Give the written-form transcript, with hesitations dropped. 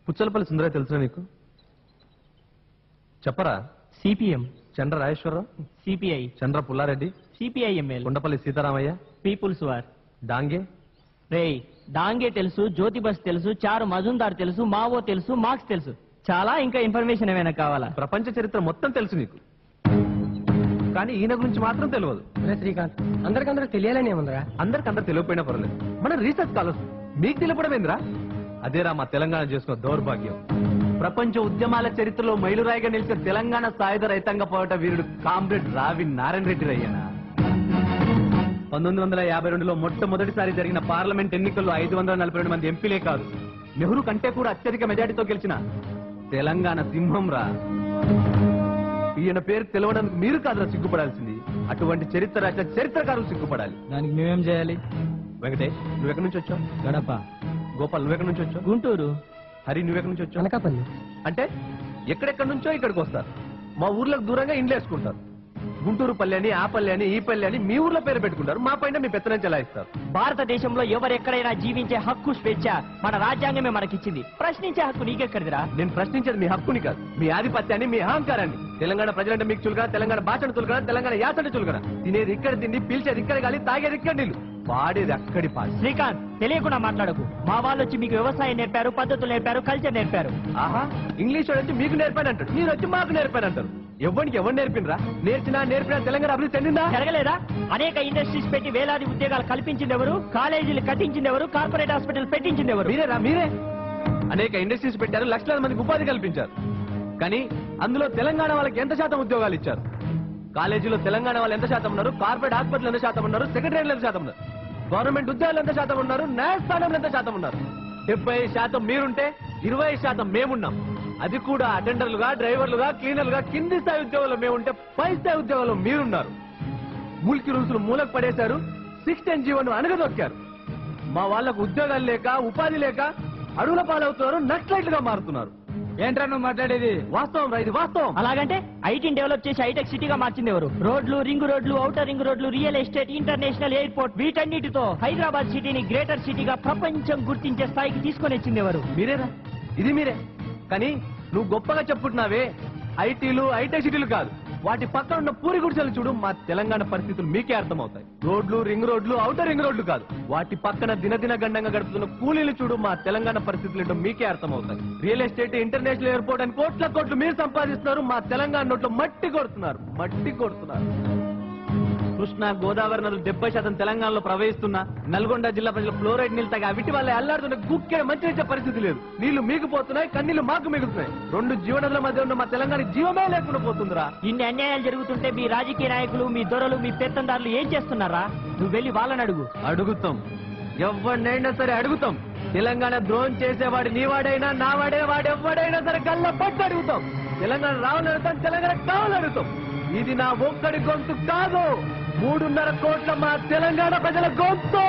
పుచ్చలపల్లి సుందరయ్య తెలుసునా నీకు? చెప్పరా. CPM Chandra Rajeswara Rao, CPI Chandra Pulla Reddy, CPI ML Kondapalli Seetharamaiah, people's war. Dange. రేయ్, డాంగే తెలుసు, జ్యోతిబస్ తెలుసు, చారు మజుందార్ తెలుసు, మావో తెలుసు, మార్క్స్ తెలుసు. చాలా ఇంకా ఇన్ఫర్మేషన్ ఏమైనా కావాలా? ప్రపంచ చరిత్ర మొత్తం తెలుసు నీకు, కానీ ఈయన గురించి మాత్రం తెలియదు. శ్రీకాంత్, అందరికందరూ తెలియాలని ఏముందిరా? అందరికందరూ తెలియకపోయినా పర్లేదు, మన రీసెర్చ్ స్కాలర్స్ మీకు తెలియపడమేంద్రా? అదేరా మా తెలంగాణ చేసుకున్న దౌర్భాగ్యం. ప్రపంచ ఉద్యమాల చరిత్రలో మైలురాయిగా నిలిచిన తెలంగాణ సాయుధ రైతాంగ పోరాట వీరుడు కామ్రేడ్ రావి నారాయణ రెడ్డి రయ్యన 1952లో మొట్టమొదటిసారి జరిగిన పార్లమెంట్ ఎన్నికల్లో 542 మంది ఎంపీలే కాదు, నెహ్రూ కంటే కూడా అత్యధిక మెజార్టీతో గెలిచిన తెలంగాణ సింహం రా. ఈయన పేరు తెలవడానికి మీరు కాదురా సిగ్గుపడాల్సింది, అటువంటి చరిత్ర రాసిన చరిత్రకారులు సిగ్గుపడాలి. దానికి మేమేం చేయాలి? వెంకటేష్, నువ్వెక్కడి నుంచి వచ్చావు? గడప. గోపాల్, నువ్వెక్కడి నుంచి వచ్చావు? గుంటూరు. హరి, నువ్వెక్కడి నుంచి వచ్చావు? అనకాపల్లి. అంటే ఎక్కడెక్కడి నుంచో ఇక్కడికి వస్తారు, మా ఊర్లకు దూరంగా ఇండ్లు వేసుకుంటారు. గుంటూరు పల్లె అని, ఆ పల్లె అని, ఈ పల్లె అని మీ ఊర్లో పేరు పెట్టుకుంటారు, మా పైన మీ పెత్తనం చెలాయిస్తారు. భారతదేశంలో ఎవరెక్కడైనా జీవించే హక్కు, స్వేచ్ఛ మన రాజ్యాంగమే మనకిచ్చింది. ప్రశ్నించే హక్కు నీకెక్కడిదిరా? నేను ప్రశ్నించేది మీ హక్కుని కాదు, మీ ఆధిపత్యాన్ని, మీ అహంకారాన్ని. తెలంగాణ ప్రజలంటే మీకు చులకన, తెలంగాణ భాషను చులకన, తెలంగాణ యాసను చులకన. తినేది ఇక్కడ తిండి, పీల్చేది ఇక్కడ గాలి, తాగేది ఇక్కడ నీళ్లు, పాడేది అక్కడి పాట. శ్రీకాంత్, తెలియకుండా మాట్లాడకు. మా వాళ్ళు వచ్చి మీకు వ్యవసాయం నేర్పారు, పద్ధతులు నేర్పారు, కల్చర్ నేర్పారు. ఆహా, ఇంగ్లీష్ వచ్చి మీకు నేర్పానంటాడు, మీరు వచ్చి మాకు నేర్పానంటారు. ఎవరికి ఎవరు నేర్పినరా? నేర్పినా తెలంగాణ అభివృద్ధి చెందిందా? జరగలేదా? అనేక ఇండస్ట్రీస్ పెట్టి వేలాది ఉద్యోగాలు కల్పించింది ఎవరు? కాలేజీలు కట్టించింది ఎవరు? కార్పొరేట్ హాస్పిటల్ పెట్టించింది ఎవరు? మీరేరా? మీరే. అనేక ఇండస్ట్రీస్ పెట్టారు, లక్షలాది మందికి ఉపాధి కల్పించారు, కానీ అందులో తెలంగాణ వాళ్ళకి ఎంత శాతం ఉద్యోగాలు ఇచ్చారు? కాలేజీలో తెలంగాణ వాళ్ళు ఎంత శాతం ఉన్నారు? కార్పొరేట్ హాస్పిటల్ ఎంత శాతం ఉన్నారు? సెక్రటరీలు ఎంత శాతం ఉన్నారు? గవర్నమెంట్ ఉద్యోగాలు ఎంత శాతం ఉన్నారు? న్యాయస్థానంలో ఎంత శాతం ఉన్నారు? 70% మీరుంటే 20% మేమున్నాం. అది కూడా అటెండర్లుగా, డ్రైవర్లుగా, క్లీనర్లుగా, కింది స్థాయి ఉద్యోగాల్లో మేముంటే పై స్థాయి ఉద్యోగాల్లో మీరున్నారు. ముల్కి రూల్స్ మూలకు పడేశారు, 610 జీవోను అణగదొక్కారు. మా వాళ్లకు ఉద్యోగాలు లేక, ఉపాధి లేక అడుగుల పాలవుతున్నారు, నక్సలైట్లుగా మారుతున్నారు. ఏంట్రా నువ్వు మాట్లాడేది? వాస్తవం రా, ఇది వాస్తవం. అలాగంటే ఐటీని డెవలప్ చేసి హైటెక్ సిటీగా మార్చింది ఎవరు? రోడ్లు, రింగ్ రోడ్లు, ఔటర్ రింగ్ రోడ్లు, రియల్ ఎస్టేట్, ఇంటర్నేషనల్ ఎయిర్పోర్ట్, వీటన్నిటితో హైదరాబాద్ సిటీని గ్రేటర్ సిటీగా ప్రపంచం గుర్తించే స్థాయికి తీసుకొని వచ్చింది ఎవరు? మీరేరా, ఇది మీరే. కానీ నువ్వు గొప్పగా చెప్పుకుంటున్నావే ఐటీలు, హైటెక్ సిటీలు కాదు, వాటి పక్కన ఉన్న పూరి గుడిసెలు చూడు, మా తెలంగాణ పరిస్థితులు మీకే అర్థమవుతాయి. రోడ్లు, రింగ్ రోడ్లు, ఔటర్ రింగ్ రోడ్లు కాదు, వాటి పక్కన దినదిన గండంగా గడుపుతున్న కూలీలు చూడు, మా తెలంగాణ పరిస్థితులు ఏంటో మీకే అర్థమవుతాయి. రియల్ ఎస్టేట్, ఇంటర్నేషనల్ ఎయిర్పోర్ట్ అని కోట్ల కోట్లు మీరు సంపాదిస్తున్నారు, మా తెలంగాణ నోట్లో మట్టి కొడుతున్నారు. కృష్ణా, గోదావరి నదులు 70% తెలంగాణలో ప్రవహిస్తున్నా నల్గొండ జిల్లా ప్రజలు ఫ్లోరైడ్ నీళ్ళు తాగి అవిటి వల్ల అల్లాడుతున్న గుక్కే మంచి ఇచ్చే పరిస్థితి లేదు. నీళ్లు మీకుపోతున్నాయి, కన్నీళ్లు మాకు మిగులుతున్నాయి. 2 జీవనదుల మధ్య ఉన్న మా తెలంగాణ జీవమే లేకుండా పోతుందిరా. ఇన్ని అన్యాయాలు జరుగుతుంటే మీ రాజకీయ నాయకులు, మీ దొరలు, మీ పెత్తందారులు ఏం చేస్తున్నారా? నువ్వు వెళ్ళి వాళ్ళని అడుగు. అడుగుతాం, ఎవరినైనా సరే అడుగుతాం. తెలంగాణ ద్రోహం చేసేవాడు నీవాడైనా, నావాడైనా, వాడెవ్వడైనా సరే గల్ల పట్టు అడుగుతాం. తెలంగాణ రావాలని అడుగుతాం, తెలంగాణ కావాలని అడుగుతాం. ఇది నా ఒక్కడి గొంతు కాదు, 3.5 కోట్ల మా తెలంగాణ ప్రజల గొంతు.